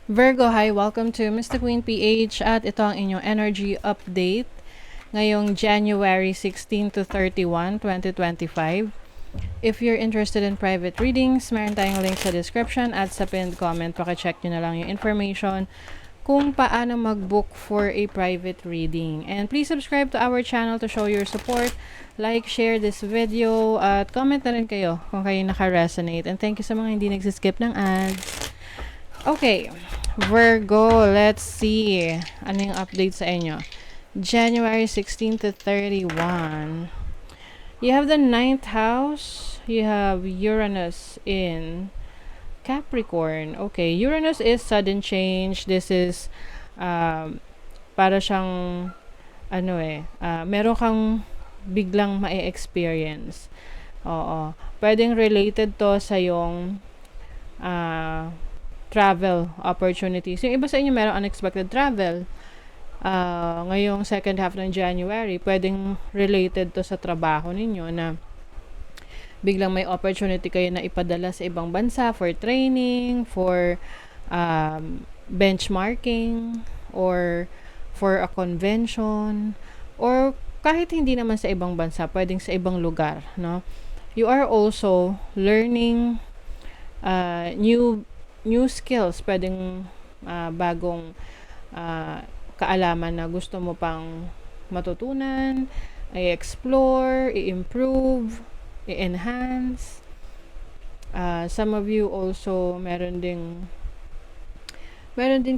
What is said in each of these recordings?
Virgo, hi! Welcome to Mr. Queen PH at ito ang inyong energy update ngayong January 16 to 31, 2025. If you're interested in private readings, meron tayong link sa description at sa pinned comment. Paki-check nyo na lang yung information kung paano mag-book for a private reading. And please subscribe to our channel to show your support. Like, share this video, at comment na rin kayo kung kayo naka-resonate. And thank you sa mga hindi nagsiskip ng ads. Okay, Virgo, let's see. Ano yung update sa inyo? January 16 to 31. You have the 9th house. You have Uranus in Capricorn. Okay, Uranus is sudden change. This is para siyang meron kang biglang ma-experience. Oo. Pwedeng related to sa yung travel opportunities. Yung iba sa inyo merong unexpected travel. Ngayong second half ng January, pwedeng related to sa trabaho ninyo na biglang may opportunity kayo na ipadala sa ibang bansa for training, for benchmarking, or for a convention, or kahit hindi naman sa ibang bansa, pwedeng sa ibang lugar, no? You are also learning new skills, pwedeng bagong kaalaman na gusto mo pang matutunan, i-explore, i-improve, i-enhance. Some of you also meron din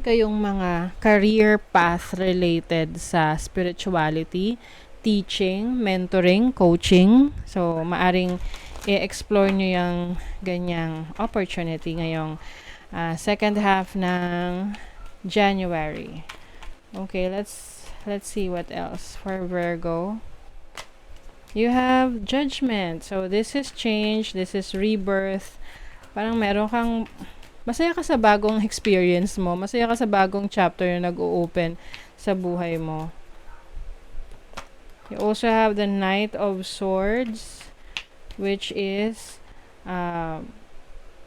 kayong mga career path related sa spirituality, teaching, mentoring, coaching. So, maaring i-explore nyo yung ganyang opportunity ngayong second half ng January. Okay, let's see what else for Virgo. You have Judgment. So, this is change. This is rebirth. Parang meron kang masaya ka sa bagong experience mo. Masaya ka sa bagong chapter na nag-o-open sa buhay mo. You also have the Knight of Swords, which is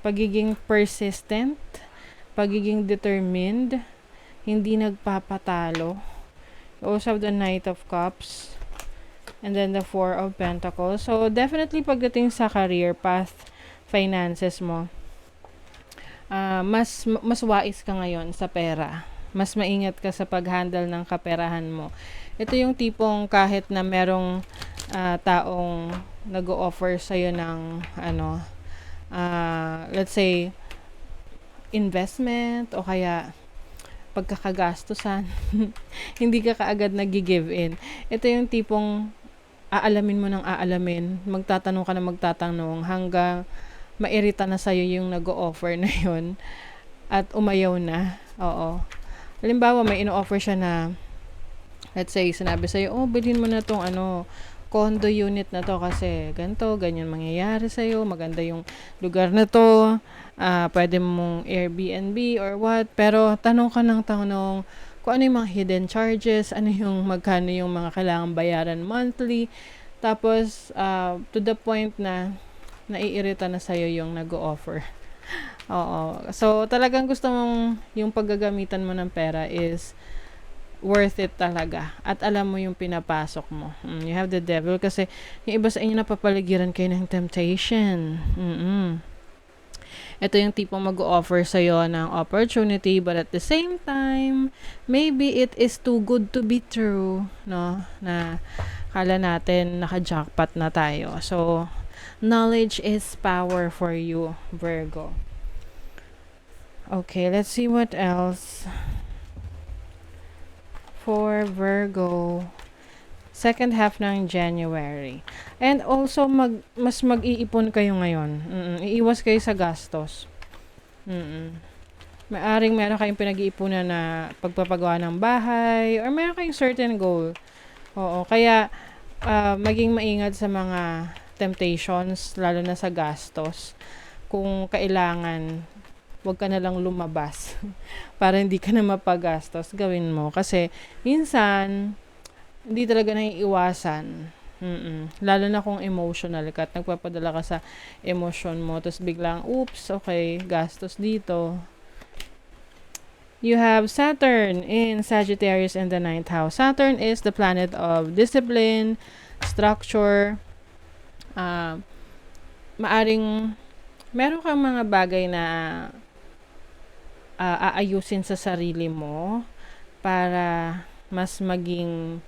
pagiging persistent, pagiging determined, hindi nagpapatalo. You also have the Knight of Cups, and then the Four of Pentacles. So, definitely pagdating sa career path, finances mo, mas wais ka ngayon sa pera. Mas maingat ka sa pag-handle ng kaperahan mo. Ito yung tipong kahit na merong taong nag-o-offer sa'yo ng let's say investment o kaya pagkakagastusan, hindi ka kaagad nag-give in. Ito yung tipong aalamin mo ng aalamin, magtatanong ka na magtatanong hanggang mairita na sa'yo yung nag-o-offer na yun at umayaw na. Oo. Halimbawa, may ino-offer siya na, let's say, sinabi sa'yo, bilhin mo na tong condo unit na to kasi ganito, ganyan mangyayari sa'yo, maganda yung lugar na to, pwede mong Airbnb or what, pero tanong ka ng tanong kung ano yung mga hidden charges, ano yung magkano yung mga kailangan bayaran monthly, tapos to the point na naiirita na sa'yo yung nag-o-offer. Oo. So, talagang gusto mong yung paggagamitan mo ng pera is worth it talaga. At alam mo yung pinapasok mo. You have the devil kasi yung iba sa inyo napapaligiran kayo ng temptation. Ito yung tipong mag-o-offer sa'yo ng opportunity, but at the same time, maybe it is too good to be true, no? Na kala natin naka-jackpot na tayo. So, knowledge is power for you, Virgo. Okay, let's see what else for Virgo second half ng January. And also mas mag-iipon kayo ngayon. Iiwas kayo sa gastos. Maaring meron kayong pinag-iipunan na pagpapagawa ng bahay or meron kayong certain goal. Oo, kaya maging maingat sa mga temptations, lalo na sa gastos. Kung kailangan, wag ka na lang lumabas para hindi ka na mapagastos, gawin mo. Kasi minsan, hindi talaga naiiwasan. Lalo na kung emotional ka at nagpapadala ka sa emotion mo, tapos biglang, oops, okay, gastos dito. You have Saturn in Sagittarius in the ninth house. Saturn is the planet of discipline, structure. Maaring meron kang mga bagay na aayusin sa sarili mo para mas maging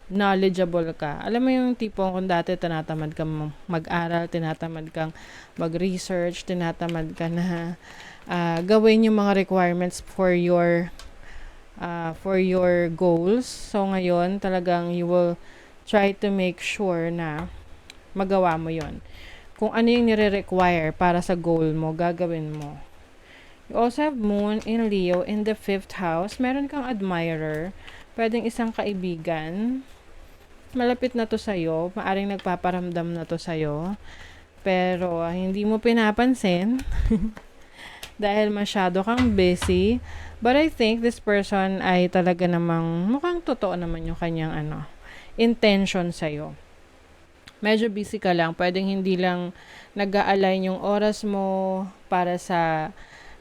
knowledgeable ka. Alam mo yung tipong kung dati tinatamad kang mag-aral, tinatamad kang mag-research, tinatamad ka na gawin yung mga requirements for your goals. So ngayon, talagang you will try to make sure na magawa mo yon. Kung ano yung nire-require para sa goal mo, gagawin mo. You also have Moon in Leo in the 5th house. Meron kang admirer. Pwedeng isang kaibigan. Malapit na to sa'yo. Maaring nagpaparamdam na to sa'yo. Pero hindi mo pinapansin. Dahil masyado kang busy. But I think this person ay talaga namang mukhang totoo naman yung kanyang intention sa'yo. Medyo busy ka lang. Pwedeng hindi lang nag-a-align yung oras mo para sa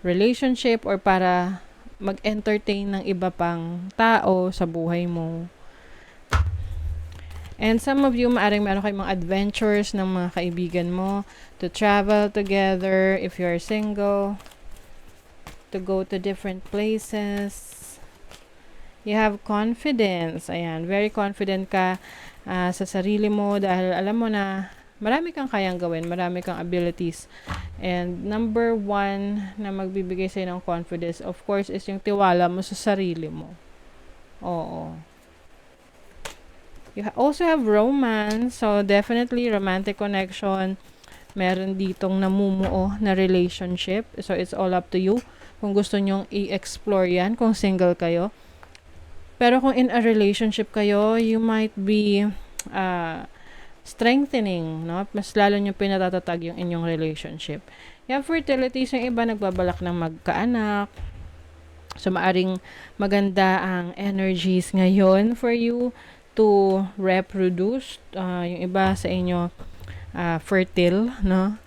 relationship or para mag-entertain ng iba pang tao sa buhay mo. And some of you, maaring meron kayong mga adventures ng mga kaibigan mo to travel together if you're single, to go to different places. You have confidence. Ayan, very confident ka sa sarili mo dahil alam mo na marami kang kayang gawin, marami kang abilities. And number one na magbibigay sa'yo ng confidence, of course, is yung tiwala mo sa sarili mo. Oo. You also have romance. So, definitely, romantic connection. Meron ditong namumuo na relationship. So, it's all up to you. Kung gusto nyong i-explore yan, kung single kayo. Pero kung in a relationship kayo, you might be strengthening, no? Mas lalo nyo pinatatatag yung inyong relationship. You have fertility. So, yung iba nagbabalak ng magkaanak. So, maaring maganda ang energies ngayon for you to reproduce. Yung iba sa inyo fertile, no?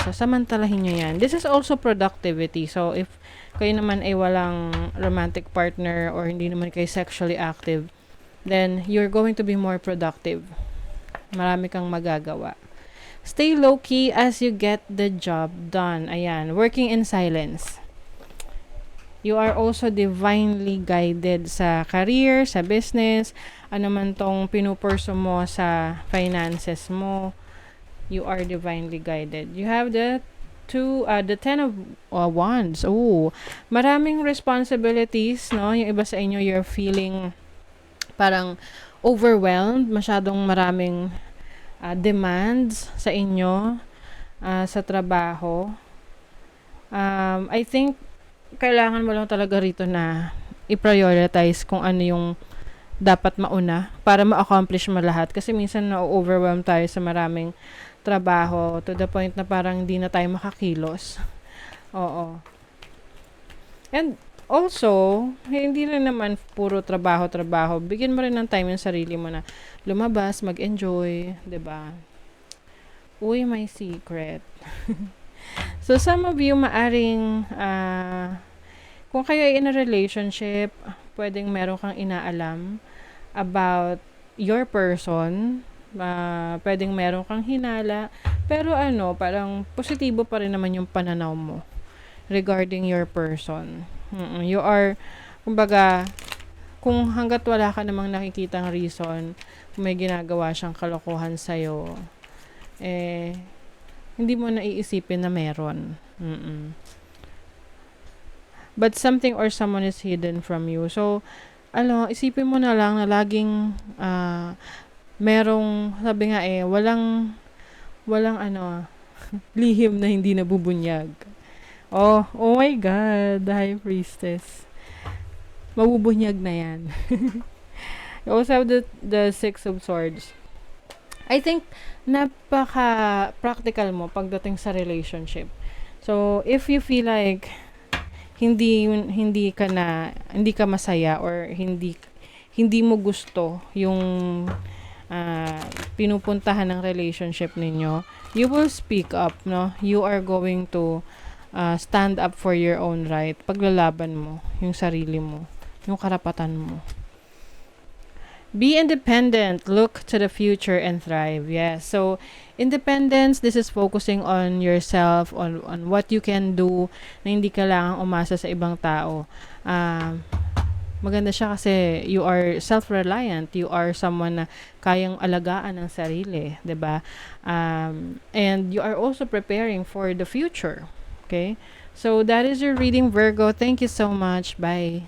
So samantalahin nyo yan. This is also productivity. So if kayo naman ay walang romantic partner or hindi naman kayo sexually active, then you're going to be more productive. Marami kang magagawa. Stay low-key as you get the job done. Ayan, working in silence. You are also divinely guided sa career, sa business, ano man tong pinupurso mo sa finances mo. You are divinely guided. You have the 10 of wands. Oh, maraming responsibilities, no? Yung iba sa inyo, you're feeling parang overwhelmed, masyadong maraming demands sa inyo sa trabaho. I think kailangan mo lang talaga rito na i-prioritize kung ano yung dapat mauna para ma-accomplish mo lahat. Kasi minsan na-overwhelm tayo sa maraming trabaho to the point na parang hindi na tayo makakilos. Oo. And also, hindi rin naman puro trabaho. Bigyan mo rin ng time yung sarili mo na lumabas, mag-enjoy, 'di ba? Uy, my secret. So, some of you maaring, kung kayo ay in a relationship, pwedeng meron kang inaalam about your person, pwedeng meron kang hinala, pero parang positibo pa rin naman yung pananaw mo regarding your person. You are, kumbaga, kung hanggat wala ka namang nakikitang reason, kung may ginagawa siyang kalokohan sa'yo, hindi mo naiisipin na meron. But something or someone is hidden from you. So, isipin mo na lang na laging merong, sabi nga walang lihim na hindi nabubunyag. Oh my God, the High Priestess. Mabubunyag na yan. You also have the Six of Swords. I think napaka-practical mo pagdating sa relationship. So, if you feel like hindi ka masaya or hindi mo gusto yung pinupuntahan ng relationship ninyo, you will speak up, no? You are going to stand up for your own right. Paglalaban mo yung sarili mo, yung karapatan mo. Be independent, look to the future and thrive. Yes. So, independence, this is focusing on yourself, on what you can do, na hindi kailangang umasa sa ibang tao. Maganda siya kasi you are self-reliant. You are someone na kayang alagaan ng sarili, 'di ba? And you are also preparing for the future. Okay? So, that is your reading, Virgo. Thank you so much. Bye.